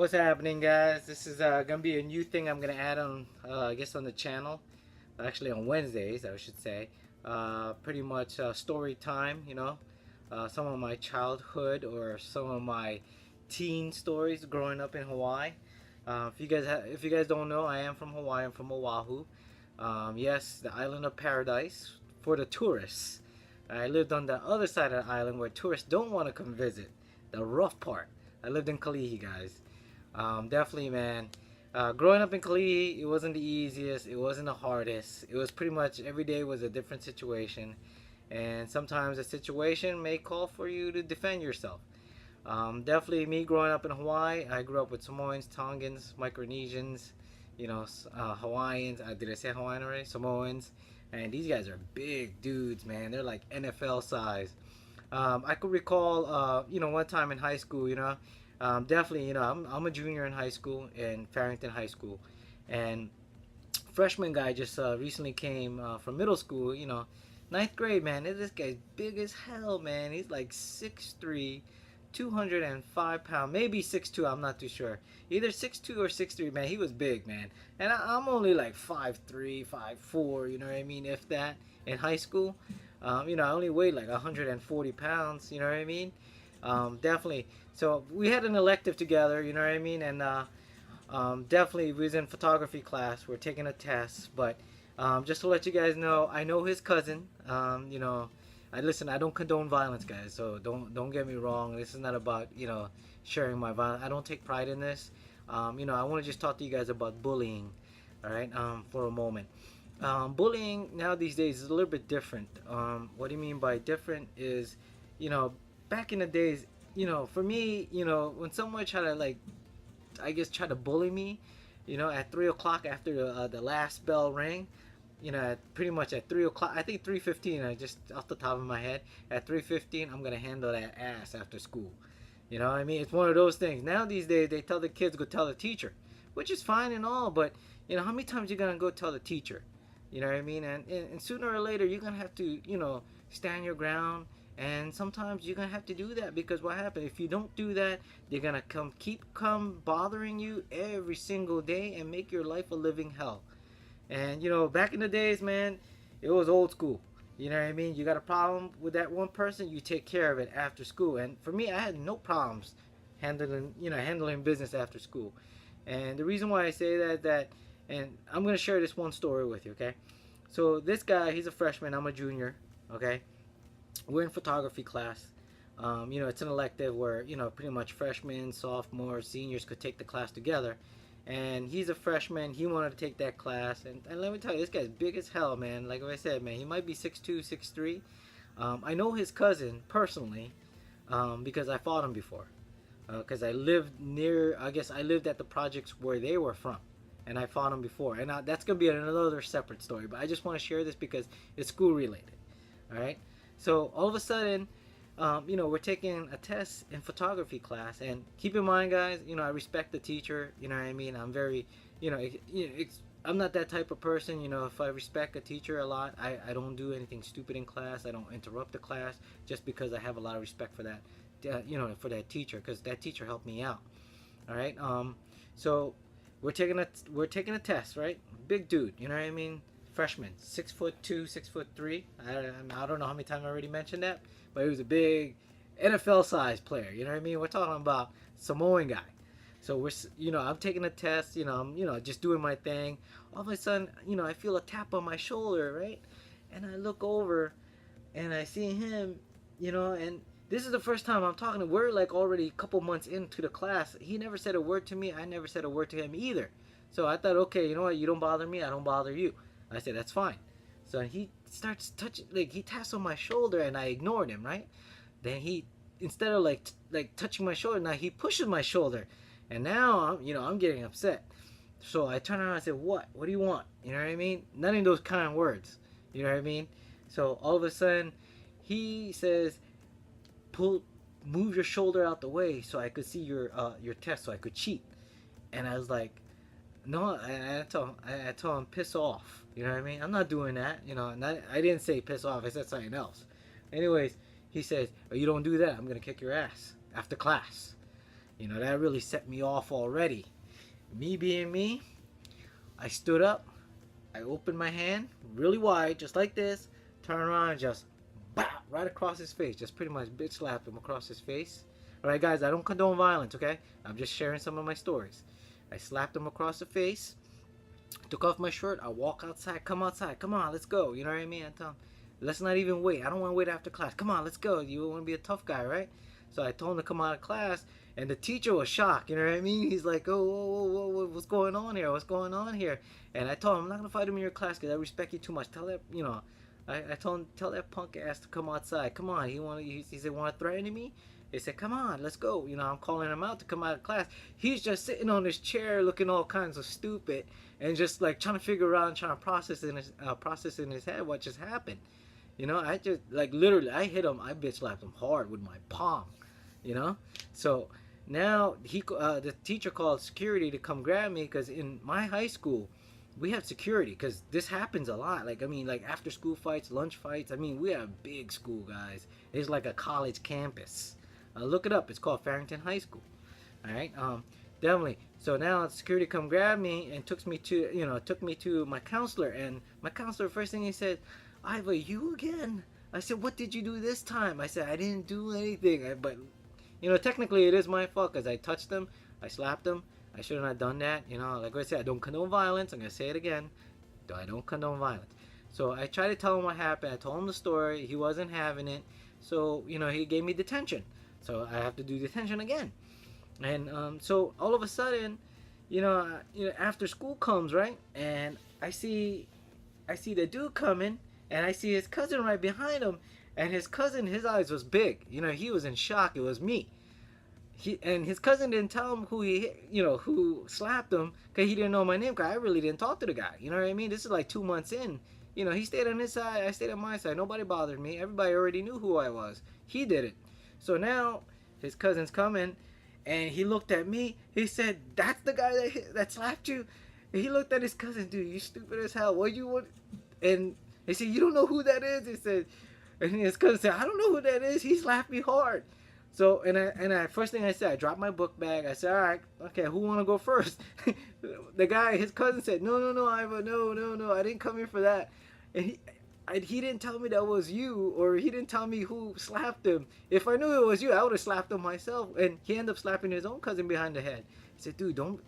What's happening, guys? This is gonna be a new thing I'm gonna add on, I guess, on the channel. Actually, on Wednesdays, I should say. Pretty much story time. Some of my childhood or some of my teen stories growing up in Hawaii. If you guys don't know, I am from Hawaii. I'm from Oahu. Yes, the island of paradise for the tourists. I lived on the other side of the island where tourists don't want to come visit. The rough part. I lived in Kalihi, guys. Definitely, man. Growing up in Kalihi, it wasn't the easiest. It wasn't the hardest. It was pretty much every day was a different situation, and sometimes a situation may call for you to defend yourself. Definitely, me growing up in Hawaii, I grew up with Samoans, Tongans, Micronesians, Hawaiians. Did I say Hawaiian already? Samoans, and these guys are big dudes, man. They're like NFL size. I could recall, one time in high school, definitely, I'm a junior in high school in Farrington High School, and freshman guy just recently came from middle school, ninth grade, man. This guy's big as hell, man. He's like 6'3", 205 pounds, maybe 6'2", I'm not too sure. Either 6'2" or 6'3", man. He was big, man. And I'm only like 5'3", 5'4", you know what I mean, if that, in high school. I only weighed like 140 pounds, you know what I mean? Definitely. So we had an elective together, you know what I mean? And definitely we was in photography class. We're taking a test, but just to let you guys know, I know his cousin. I listen. I don't condone violence, guys. So don't get me wrong. This is not about sharing my violence. I don't take pride in this. I want to just talk to you guys about bullying, all right? For a moment. Bullying now these days is a little bit different. What do you mean by different is, you know, back in the days, for me, when someone tried to like, I guess try to bully me, at 3 o'clock after the last bell rang, pretty much at 3 o'clock, I think 3:15. I just off the top of my head, at 3:15, I'm gonna handle that ass after school. You know what I mean? It's one of those things. Now these days, they tell the kids go tell the teacher, which is fine and all, but how many times you gonna go tell the teacher? You know what I mean? And sooner or later, you're gonna have to stand your ground. And sometimes you're gonna have to do that because what happens if you don't do that? They're gonna come bothering you every single day and make your life a living hell. And back in the days, man, it was old school. You know what I mean? You got a problem with that one person, you take care of it after school. And for me, I had no problems handling business after school. And the reason why I say that, and I'm gonna share this one story with you, okay? So this guy, he's a freshman, I'm a junior, okay? We're in photography class. It's an elective where pretty much freshmen, sophomores, seniors could take the class together. And he's a freshman. He wanted to take that class, and let me tell you, this guy's big as hell, man. Like I said, man, he might be 6'2", 6'3". I know his cousin personally because I fought him before. Because I lived near, I guess I lived at the projects where they were from, and I fought him before. And that's gonna be another separate story. But I just want to share this because it's school related. All right. So all of a sudden, we're taking a test in photography class, and keep in mind, guys, I respect the teacher. You know what I mean? I'm very, I'm not that type of person. If I respect a teacher a lot, I don't do anything stupid in class. I don't interrupt the class just because I have a lot of respect for that, for that teacher, because that teacher helped me out. All right. So we're taking a test, right? Big dude. You know what I mean? Freshman, 6'2", 6'3". I don't know how many times I already mentioned that, but he was a big NFL size player. You know what I mean? We're talking about Samoan guy. So I'm taking a test. I'm, just doing my thing. All of a sudden, I feel a tap on my shoulder, right? And I look over, and I see him, and this is the first time I'm talking to. We're like already a couple months into the class. He never said a word to me. I never said a word to him either. So I thought, okay, you know what? You don't bother me. I don't bother you. I said, that's fine. So he starts touching, like he taps on my shoulder, and I ignored him, right? Then he, instead of like touching my shoulder, now he pushes my shoulder, and now I'm getting upset. So I turn around and I said, what? What do you want? You know what I mean? None of those kind of words. You know what I mean? So all of a sudden, he says, pull, move your shoulder out the way so I could see your test, so I could cheat. And I was like, no, I told him piss off. You know what I mean? I'm not doing that. I didn't say piss off. I said something else. Anyways, he says, oh, you don't do that, I'm gonna kick your ass after class. You know, that really set me off already. Me being me, I stood up, I opened my hand really wide, just like this, turn around and just bop, right across his face. Just pretty much bitch slapped him across his face. Alright, guys, I don't condone violence, okay? I'm just sharing some of my stories. I slapped him across the face, took off my shirt, I walk outside, come outside, come on, let's go. You know what I mean? I tell him, let's not even wait. I don't want to wait after class. Come on, let's go. You want to be a tough guy, right? So I told him to come out of class, and the teacher was shocked. You know what I mean? He's like, "Oh, whoa, whoa, whoa, what's going on here? What's going on here?" And I told him, "I'm not gonna fight him in your class because I respect you too much. Tell that, you know, I told him, tell that punk ass to come outside. Come on. He said, want to threaten me? He said, come on, let's go. You know, I'm calling him out to come out of class. He's just sitting on his chair looking all kinds of stupid and just like trying to figure out and trying to process in his head what just happened. You know, I just like literally I hit him. I bitch slapped him hard with my palm. You know, so now the teacher called security to come grab me because in my high school we have security because this happens a lot. Like I mean, like after school fights, lunch fights. I mean, we have big school guys. It's like a college campus. Look it up. It's called Farrington High School. All right. Definitely. So now security come grab me and took me to my counselor. And my counselor, first thing he said, Iva, you again? I said, what did you do this time? I said, I didn't do anything. But technically it is my fault because I touched him. I slapped him. I should have not done that. Like I said, I don't condone violence. I'm gonna say it again. I don't condone violence. So I tried to tell him what happened. I told him the story. He wasn't having it. So he gave me detention. So I have to do detention again. And so all of a sudden, after school comes, right, and I see the dude coming, and I see his cousin right behind him, and his cousin, his eyes was big. He was in shock. It was me. And his cousin didn't tell him who slapped him, because he didn't know my name. Cause I really didn't talk to the guy. You know what I mean? This is like 2 months in. He stayed on his side. I stayed on my side. Nobody bothered me. Everybody already knew who I was. He did it. So now his cousin's coming, and he looked at me. He said, "That's the guy that slapped you." And he looked at his cousin. Dude, you stupid as hell. What you want? And he said, "You don't know who that is?" He said, and his cousin said, "I don't know who that is. He slapped me hard." So and I first thing I said, I dropped my book bag. I said, "All right, okay, who want to go first?" The guy, his cousin said, "No, Iva, no, I didn't come here for that." And he didn't tell me that was you, or he didn't tell me who slapped him. If I knew it was you, I would have slapped him myself. And he ended up slapping his own cousin behind the head. He said, "Dude, don't."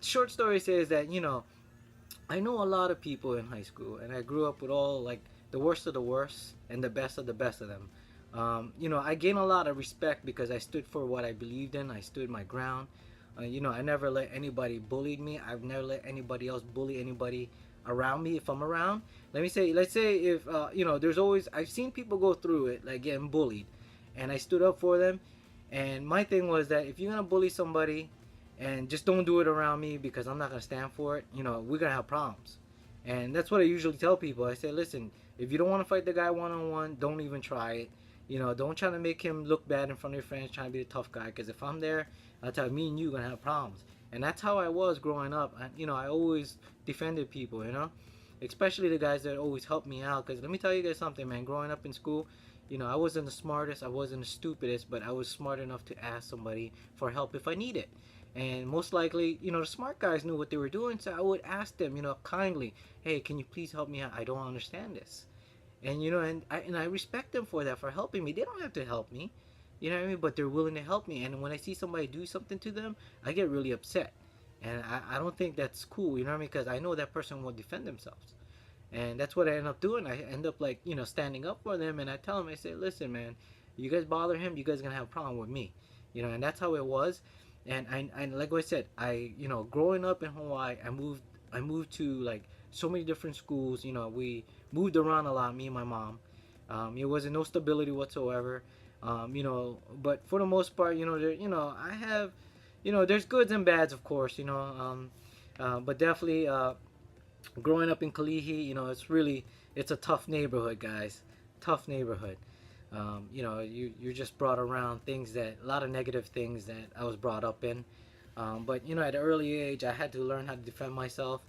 Short story says that I know a lot of people in high school, and I grew up with all like the worst of the worst and the best of them. I gained a lot of respect because I stood for what I believed in. I stood my ground. I never let anybody bully me. I've never let anybody else bully anybody around me if I'm around. Let's say if there's always I've seen people go through it like getting bullied, and I stood up for them. And my thing was that if you're gonna bully somebody, and just don't do it around me because I'm not gonna stand for it. We're gonna have problems, and that's what I usually tell people. I say, listen, if you don't want to fight the guy one on one, don't even try it. Don't try to make him look bad in front of your friends, trying to be a tough guy. Because if I'm there, I'll tell you, me and you gonna have problems. And that's how I was growing up. I always defended people. Especially the guys that always helped me out. Because let me tell you guys something, man. Growing up in school, I wasn't the smartest, I wasn't the stupidest, but I was smart enough to ask somebody for help if I need it. And most likely, the smart guys knew what they were doing, so I would ask them, kindly, hey, can you please help me out? I don't understand this. And and I respect them for that, for helping me. They don't have to help me, you know what I mean? But they're willing to help me. And when I see somebody do something to them, I get really upset. And I don't think that's cool, you know what I mean? Because I know that person will defend themselves. And that's what I end up doing. I end up like, standing up for them, and I tell them, I say, listen, man, you guys bother him, you guys are gonna have a problem with me. And that's how it was. And I like I said, growing up in Hawaii, I moved to like so many different schools. We moved around a lot, me and my mom. It wasn't no stability whatsoever. But for the most part, I have, there's goods and bads, of course. But definitely, growing up in Kalihi, it's a tough neighborhood, guys. Tough neighborhood. You're just brought around things a lot of negative things that I was brought up in. But at an early age, I had to learn how to defend myself.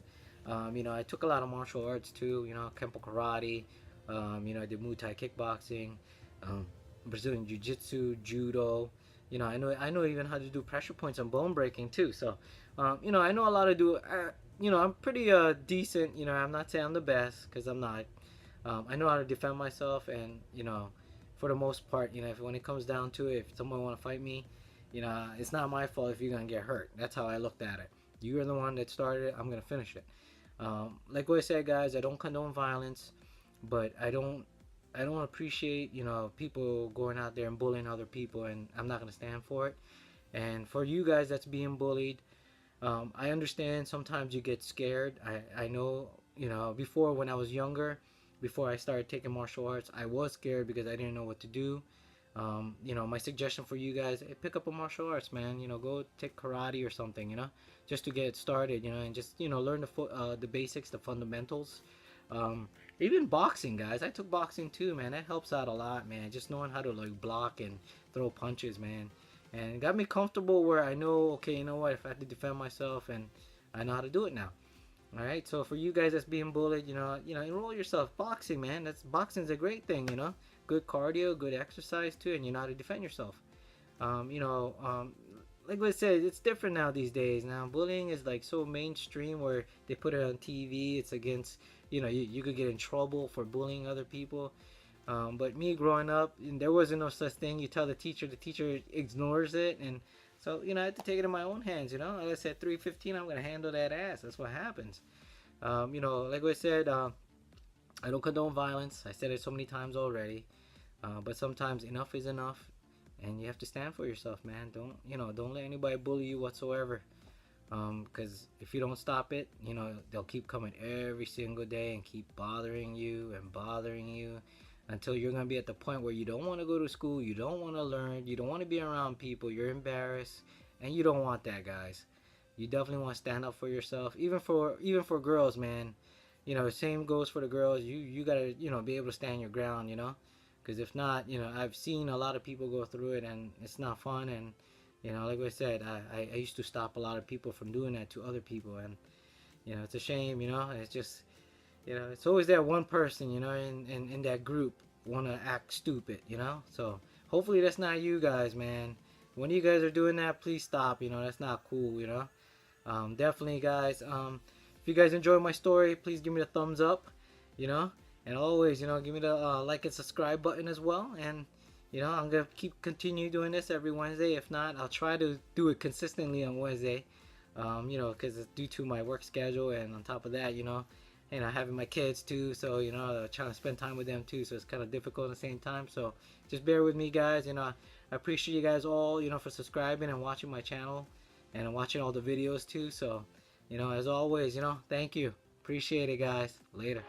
I took a lot of martial arts too. Kempo karate. I did Muay Thai kickboxing, Brazilian Jiu Jitsu, judo. You know, I know even how to do pressure points and bone breaking too. So, you know, I know a lot to do. You know, I'm pretty decent. You know, I'm not saying I'm the best because I'm not. I know how to defend myself, and you know, for the most part, you know, if when it comes down to it, if someone want to fight me, you know, it's not my fault if you're gonna get hurt. That's how I looked at it. You're the one that started it. I'm gonna finish it. Like what I said, guys, I don't condone violence, but I don't appreciate, you know, people going out there and bullying other people, and I'm not gonna stand for it. And for you guys that's being bullied, I understand sometimes you get scared. I know, you know, before when I was younger, before I started taking martial arts, I was scared because I didn't know what to do. You know, my suggestion for you guys, hey, pick up a martial arts, man. You know, go take karate or something, you know, just to get started, you know, and just, you know, learn the basics, the fundamentals. Um, Even boxing, guys. I took boxing too, man. That helps out a lot, man. Just knowing how to like block and throw punches, man. And it got me comfortable where I know, okay, you know what, if I have to defend myself, and I know how to do it now. All right. So for you guys that's being bullied, you know, enroll yourself. Boxing, man. That's boxing's a great thing, you know. Good cardio, good exercise too, and you know how to defend yourself. You know, like I said, it's different now these days. Now bullying is like so mainstream where they put it on TV. It's against, you know, you could get in trouble for bullying other people. But me growing up, there wasn't no such thing. You tell the teacher ignores it, and so you know I had to take it in my own hands. You know, like I said, 315, I'm gonna handle that ass. That's what happens. You know, like I said, I don't condone violence. I said it so many times already. But sometimes enough is enough, and you have to stand for yourself, man. Don't let anybody bully you whatsoever. Because if you don't stop it, you know they'll keep coming every single day and keep bothering you until you're gonna be at the point where you don't want to go to school, you don't want to learn, you don't want to be around people, you're embarrassed, and you don't want that, guys. You definitely want to stand up for yourself, even for girls, man. You know, same goes for the girls. You gotta be able to stand your ground, you know, because if not, you know, I've seen a lot of people go through it, and it's not fun. And you know, like I said, I used to stop a lot of people from doing that to other people, and you know, it's a shame, you know. It's just, you know, it's always that one person, you know, in that group want to act stupid, you know. So hopefully that's not you guys, man. When you guys are doing that, please stop. You know, that's not cool, you know. Definitely, guys. If you guys enjoy my story, please give me the thumbs up, you know, and always, you know, give me the like and subscribe button as well. And you know, I'm gonna continue doing this every Wednesday. If not, I'll try to do it consistently on Wednesday. You know, because it's due to my work schedule, and on top of that, you know, having my kids too. So you know, trying to spend time with them too. So it's kind of difficult at the same time. So just bear with me, guys. You know, I appreciate you guys all, you know, for subscribing and watching my channel, and watching all the videos too. So, you know, as always, you know, thank you. Appreciate it, guys. Later.